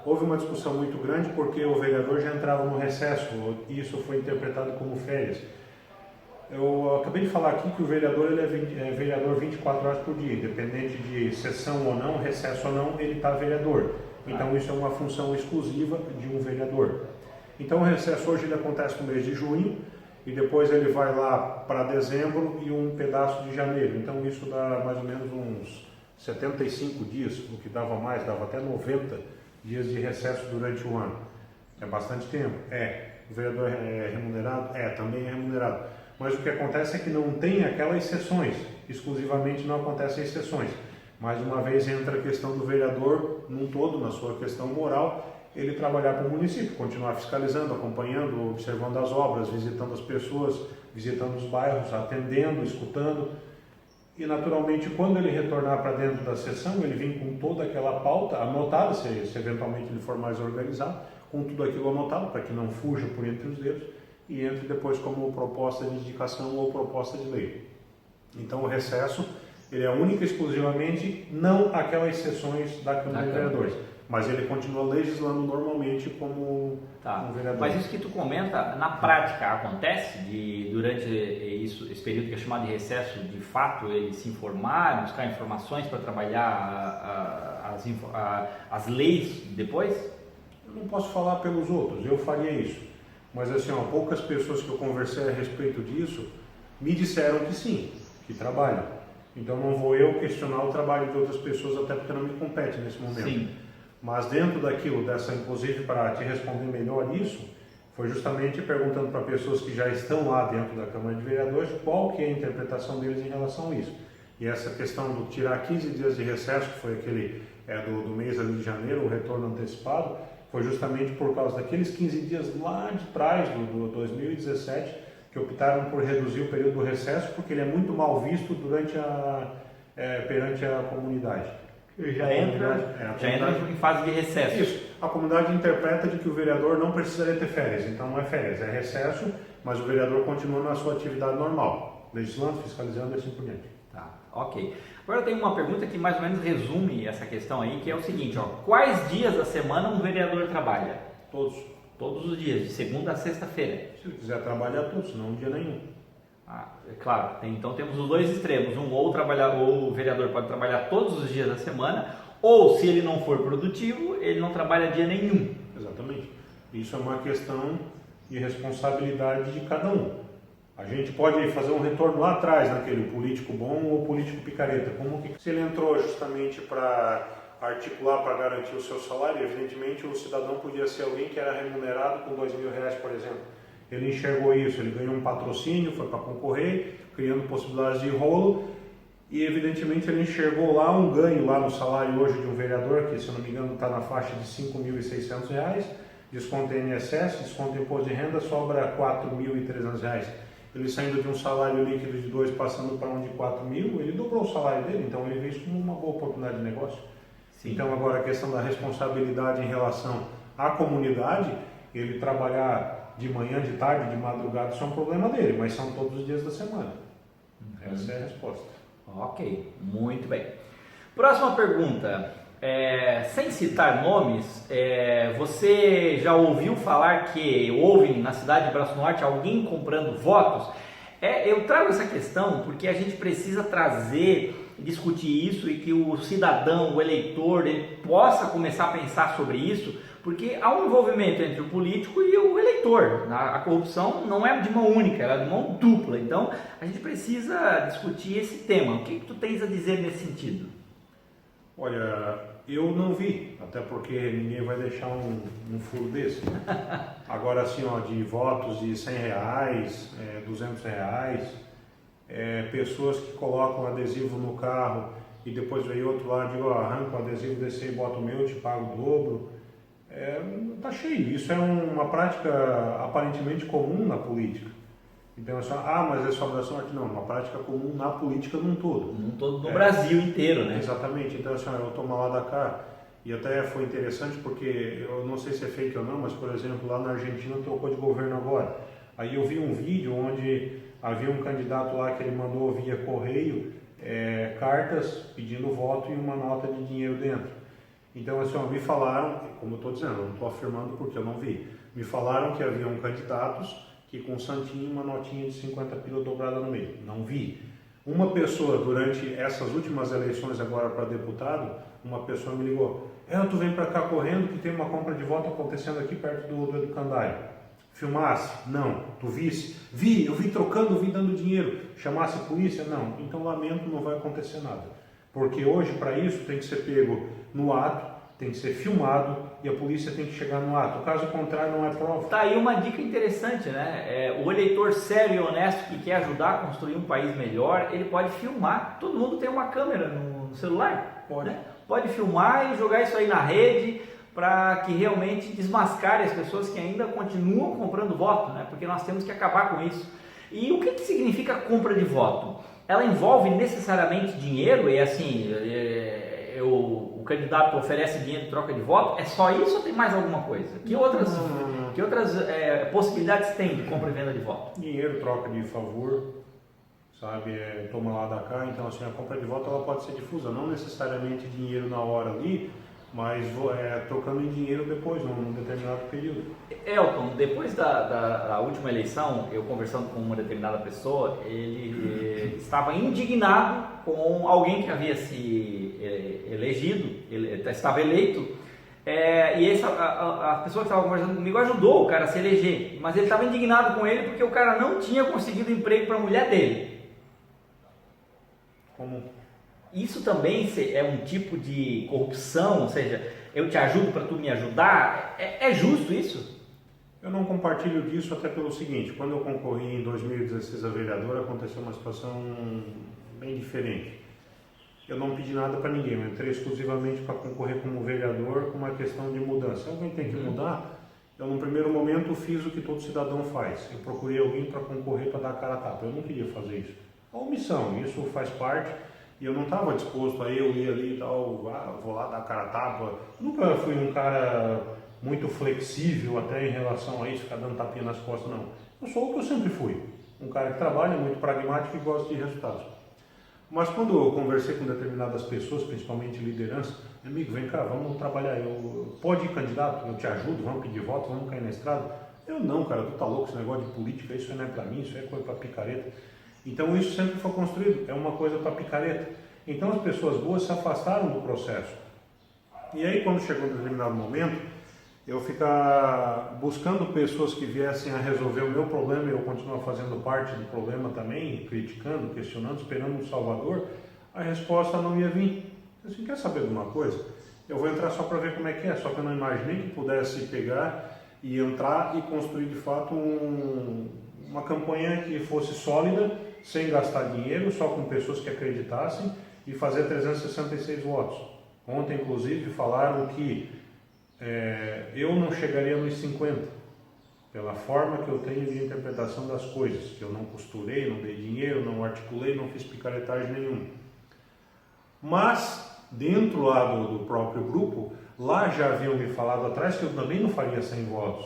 houve uma discussão muito grande porque o vereador já entrava no recesso e isso foi interpretado como férias. Eu acabei de falar aqui que o vereador ele é vereador 24 horas por dia, independente de sessão ou não, recesso ou não, ele está vereador. Então isso é uma função exclusiva de um vereador. Então o recesso hoje ele acontece no mês de junho e depois ele vai lá para dezembro e um pedaço de janeiro. Então isso dá mais ou menos uns 75 dias, o que dava mais, dava até 90 dias de recesso durante o ano. É bastante tempo? É. O vereador é remunerado? É, também é remunerado. Mas o que acontece é que não tem aquelas sessões, exclusivamente não acontecem exceções. Mais uma vez entra a questão do vereador num todo, na sua questão moral, ele trabalhar para o município, continuar fiscalizando, acompanhando, observando as obras, visitando as pessoas, visitando os bairros, atendendo, escutando. E naturalmente quando ele retornar para dentro da sessão, ele vem com toda aquela pauta anotada, se eventualmente ele for mais organizado, com tudo aquilo anotado, para que não fuja por entre os dedos, e entre depois como proposta de indicação ou proposta de lei. Então o recesso, ele é única e exclusivamente não aquelas sessões da Câmara de Vereadores, mas ele continua legislando normalmente como um vereador. Mas isso que tu comenta, na prática acontece durante esse período que é chamado de recesso, de fato ele se informar, buscar informações para trabalhar as leis depois? Eu não posso falar pelos outros, eu faria isso. Mas assim, poucas pessoas que eu conversei a respeito disso me disseram que sim, que trabalham. Então não vou eu questionar o trabalho de outras pessoas, até porque não me compete nesse momento. Sim. Mas dentro daquilo, inclusive para te responder melhor isso, foi justamente perguntando para pessoas que já estão lá dentro da Câmara de Vereadores qual que é a interpretação deles em relação a isso. E essa questão do tirar 15 dias de recesso, que foi aquele do mês ali de janeiro, o retorno antecipado, foi justamente por causa daqueles 15 dias lá de trás, do 2017, que optaram por reduzir o período do recesso, porque ele é muito mal visto perante a comunidade. Já entra em fase de recesso. Isso. A comunidade interpreta de que o vereador não precisaria ter férias, então não é férias, é recesso, mas o vereador continua na sua atividade normal, legislando, fiscalizando e assim por diante. Tá, ok. Agora tem uma pergunta que mais ou menos resume essa questão aí, que é o seguinte, quais dias da semana um vereador trabalha? Todos. Todos os dias, de segunda a sexta-feira. Se quiser trabalhar todos, senão um dia nenhum. É claro, então temos os dois extremos, ou o vereador pode trabalhar todos os dias da semana, ou se ele não for produtivo, ele não trabalha dia nenhum. Exatamente. Isso é uma questão de responsabilidade de cada um. A gente pode fazer um retorno lá atrás, naquele político bom ou político picareta. Como que se ele entrou justamente para articular, para garantir o seu salário, evidentemente o cidadão podia ser alguém que era remunerado com R$2.000, por exemplo. Ele enxergou isso, ele ganhou um patrocínio, foi para concorrer, criando possibilidades de rolo, e evidentemente ele enxergou lá um ganho lá no salário hoje de um vereador, que se não me engano está na faixa de R$5.600, desconta INSS, desconta imposto de renda, sobra R$4.300. Ele saindo de um salário líquido de 2 passando para um de 4.000, ele dobrou o salário dele, então ele vê isso como uma boa oportunidade de negócio. Sim. Então agora a questão da responsabilidade em relação à comunidade, ele trabalhar de manhã, de tarde, de madrugada, isso é um problema dele, mas são todos os dias da semana. Essa é a resposta. Ok, muito bem. Próxima pergunta. Sem citar nomes, você já ouviu falar que houve na cidade de Braço Norte alguém comprando votos? Eu trago essa questão porque a gente precisa discutir isso e que o cidadão, o eleitor, ele possa começar a pensar sobre isso, porque há um envolvimento entre o político e o eleitor. A corrupção não é de mão única, ela é de mão dupla. Então, a gente precisa discutir esse tema. O que tu tens a dizer nesse sentido? Olha, eu não vi, até porque ninguém vai deixar um furo desse. Agora, assim, de votos de R$100, R$200, pessoas que colocam adesivo no carro e depois vem outro lá e diz, arranca o adesivo desse aí, bota o meu, te pago o dobro. Tá cheio. Isso é uma prática aparentemente comum na política. Então, mas é só Braço Norte? Não, uma prática comum na política num todo. No Brasil inteiro, né? Exatamente. Então, eu tomo lá da cá, e até foi interessante porque, eu não sei se é fake ou não, mas, por exemplo, lá na Argentina trocou de governo agora. Aí eu vi um vídeo onde havia um candidato lá que ele mandou via correio cartas pedindo voto e uma nota de dinheiro dentro. Então, assim, me falaram, como eu estou dizendo, eu não estou afirmando porque eu não vi, me falaram que haviam candidatos que com um santinho uma notinha de 50 pila dobrada no meio. Não vi. Uma pessoa, durante essas últimas eleições agora para deputado, uma pessoa me ligou, tu vem para cá correndo que tem uma compra de voto acontecendo aqui perto do Educandário. Filmasse? Não. Tu visse? Vi, eu vi trocando, vi dando dinheiro. Chamasse a polícia? Não. Então, lamento, não vai acontecer nada. Porque hoje, para isso, tem que ser pego no ato, tem que ser filmado e a polícia tem que chegar no ato. Caso contrário, não é prova. Tá aí uma dica interessante, né? O eleitor sério e honesto que quer ajudar a construir um país melhor, ele pode filmar. Todo mundo tem uma câmera no celular. Pode. Né? Pode filmar e jogar isso aí na rede para que realmente desmascare as pessoas que ainda continuam comprando voto, né? Porque nós temos que acabar com isso. E o que significa compra de voto? Ela envolve necessariamente dinheiro e assim, o candidato oferece dinheiro em troca de voto? É só isso ou tem mais alguma coisa? Que outras possibilidades tem de compra e venda de voto? Dinheiro, troca de favor, sabe, toma lá da cá. Então, assim, a compra de voto ela pode ser difusa, não necessariamente dinheiro na hora ali, mas trocando em dinheiro depois, num determinado período. Elton, depois da última eleição, eu conversando com uma determinada pessoa, ele estava indignado com alguém que havia se elegido, ele estava eleito, e a pessoa que estava conversando comigo ajudou o cara a se eleger, mas ele estava indignado com ele porque o cara não tinha conseguido emprego para a mulher dele. Como? Isso também é um tipo de corrupção, ou seja, eu te ajudo para tu me ajudar? É justo isso? Eu não compartilho disso até pelo seguinte, quando eu concorri em 2016 a vereador, aconteceu uma situação bem diferente. Eu não pedi nada para ninguém, eu entrei exclusivamente para concorrer como vereador com uma questão de mudança. Se alguém tem que mudar, eu no primeiro momento fiz o que todo cidadão faz. Eu procurei alguém para concorrer para dar a cara a tapa, eu não queria fazer isso. A omissão, isso faz parte. E eu não estava disposto a eu ir ali e tal, vou lá dar cara a tapa. Nunca fui um cara muito flexível até em relação a isso, ficar dando tapinha nas costas, não. Eu sou o que eu sempre fui, um cara que trabalha, muito pragmático e gosta de resultados. Mas quando eu conversei com determinadas pessoas, principalmente liderança, amigo, vem cá, vamos trabalhar, pode ir candidato, eu te ajudo, vamos pedir voto, vamos cair na estrada. Eu não, cara, tu tá louco, esse negócio de política, isso não é pra mim, isso é coisa pra picareta. Então isso sempre foi construído, é uma coisa para picareta. Então as pessoas boas se afastaram do processo. E aí quando chegou um determinado momento, eu ficar buscando pessoas que viessem a resolver o meu problema e eu continuar fazendo parte do problema também, criticando, questionando, esperando um salvador, a resposta não ia vir. Eu disse, quer saber de uma coisa? Eu vou entrar só para ver como é que é, só que eu não imaginei que pudesse pegar e entrar e construir de fato uma campanha que fosse sólida, sem gastar dinheiro, só com pessoas que acreditassem e fazer 366 votos. Ontem, inclusive, falaram que eu não chegaria nos 50, pela forma que eu tenho de interpretação das coisas, que eu não costurei, não dei dinheiro, não articulei, não fiz picaretagem nenhuma. Mas, dentro lá do próprio grupo, lá já haviam me falado atrás que eu também não faria 100 votos.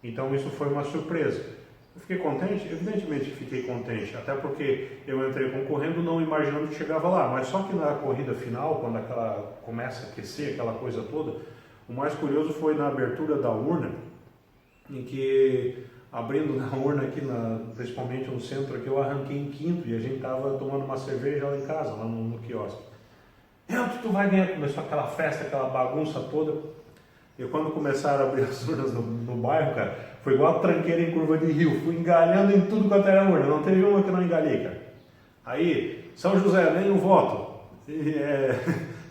Então isso foi uma surpresa. Eu fiquei contente? Evidentemente que fiquei contente, até porque eu entrei concorrendo não imaginando que chegava lá, mas só que na corrida final, quando aquela começa a aquecer, aquela coisa toda, o mais curioso foi na abertura da urna, em que, abrindo na urna aqui, principalmente no centro aqui, eu arranquei em quinto e a gente estava tomando uma cerveja lá em casa, lá no quiosque. Tu vai ganhar, começou aquela festa, aquela bagunça toda. E quando começaram a abrir as urnas no bairro, cara, foi igual a tranqueira em curva de rio, fui engalhando em tudo quanto era urna, não teve uma que eu não engalhei, cara. Aí, São José, nenhum voto,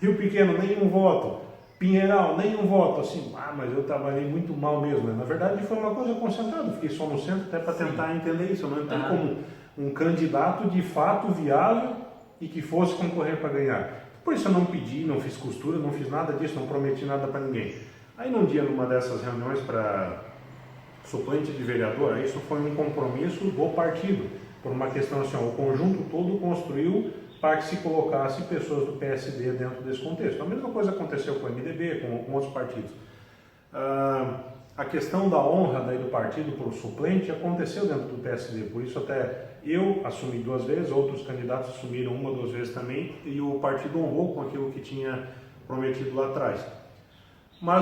Rio Pequeno, nenhum voto, Pinheiral, nenhum voto, assim, mas eu trabalhei muito mal mesmo, né? Na verdade foi uma coisa concentrada, fiquei só no centro até para tentar entender isso, eu não entrei como um candidato de fato viável e que fosse concorrer para ganhar. Por isso eu não pedi, não fiz costura, não fiz nada disso, não prometi nada para ninguém. Aí num dia, numa dessas reuniões para suplente de vereador, isso foi um compromisso do partido, por uma questão assim, o conjunto todo construiu para que se colocasse pessoas do PSD dentro desse contexto. A mesma coisa aconteceu com o MDB, com outros partidos. A questão da honra daí do partido para o suplente aconteceu dentro do PSD, por isso até eu assumi 2 vezes, outros candidatos assumiram 1 ou 2 vezes também, e o partido honrou com aquilo que tinha prometido lá atrás. Mas